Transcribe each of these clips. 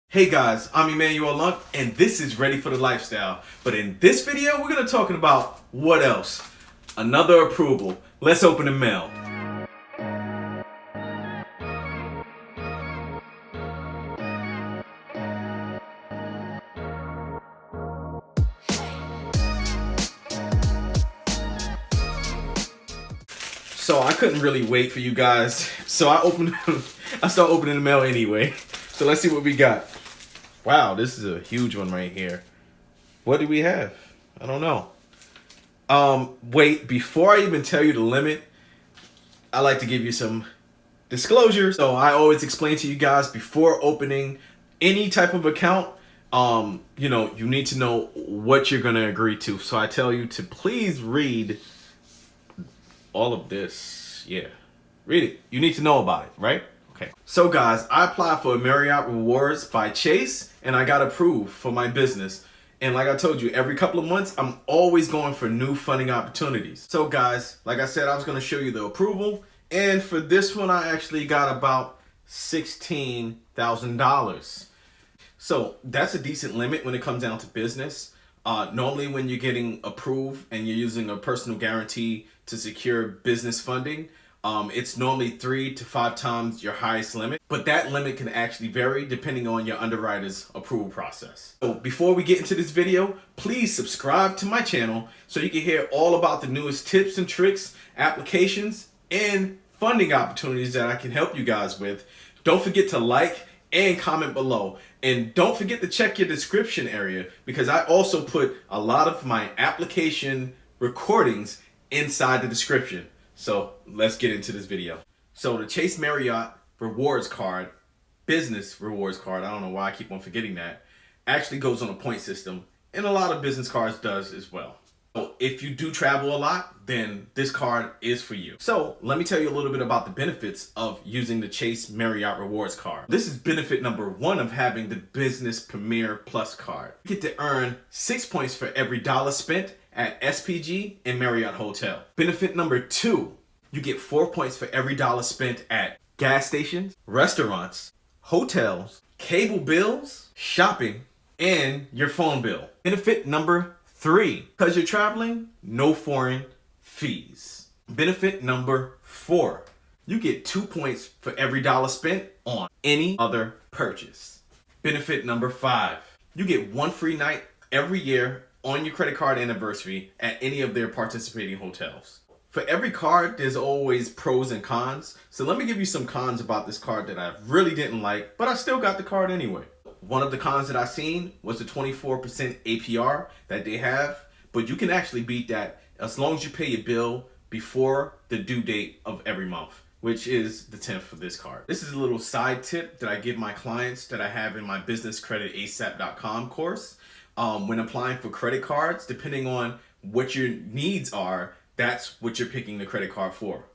Hey guys, I'm Emmanuel Lunk and this is Ready for the Lifestyle. But in this video, we're going to talk about what else? Another approval. Let's open the mail. So I couldn't really wait for you guys. So I started opening the mail anyway. So let's see what we got. Wow, this is a huge one right here. What do we have? I don't know. Wait, before I even tell you the limit, I like to give you some disclosure. So I always explain to you guys before opening any type of account, you need to know what you're gonna agree to. So I tell you to please read all of this. Yeah, read it. You need to know about it, right? Okay. So guys, I applied for Marriott Rewards by Chase and I got approved for my business. And like I told you, every couple of months, I'm always going for new funding opportunities. So guys, like I said, I was going to show you the approval. And for this one, I actually got about $16,000. So that's a decent limit when it comes down to business. Normally when you're getting approved and you're using a personal guarantee to secure business funding, it's normally 3 to 5 times your highest limit, but that limit can actually vary depending on your underwriter's approval process. So before we get into this video, please subscribe to my channel so you can hear all about the newest tips and tricks, applications, and funding opportunities that I can help you guys with. Don't forget to like and comment below. And don't forget to check your description area because I also put a lot of my application recordings inside the description. So let's get into this video. So the Chase Marriott rewards card, business rewards card, I don't know why I keep on forgetting that, actually goes on a point system, and a lot of business cards does as well. So if you do travel a lot, then this card is for you. So let me tell you a little bit about the benefits of using the Chase Marriott rewards card. This is benefit number 1 of having the Business Premier Plus card. You get to earn 6 points for every dollar spent at SPG and Marriott Hotel. Benefit number 2, you get 4 points for every dollar spent at gas stations, restaurants, hotels, cable bills, shopping, and your phone bill. Benefit number 3, because you're traveling, no foreign fees. Benefit number 4, you get 2 points for every dollar spent on any other purchase. Benefit number 5, you get 1 free night every year on your credit card anniversary at any of their participating hotels. For every card, there's always pros and cons. So let me give you some cons about this card that I really didn't like, but I still got the card anyway. One of the cons that I seen was the 24% APR that they have, but you can actually beat that as long as you pay your bill before the due date of every month, which is the 10th for this card. This is a little side tip that I give my clients that I have in my businesscreditasap.com course. When applying for credit cards, depending on what your needs are, that's what you're picking the credit card for.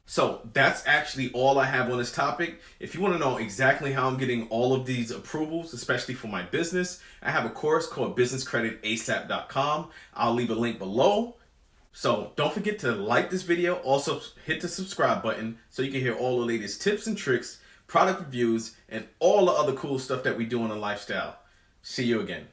So that's actually all I have on this topic. If you want to know exactly how I'm getting all of these approvals, especially for my business, I have a course called businesscreditasap.com. I'll leave a link below. So don't forget to like this video. Also hit the subscribe button so you can hear all the latest tips and tricks, product reviews, and all the other cool stuff that we do in the lifestyle. See you again.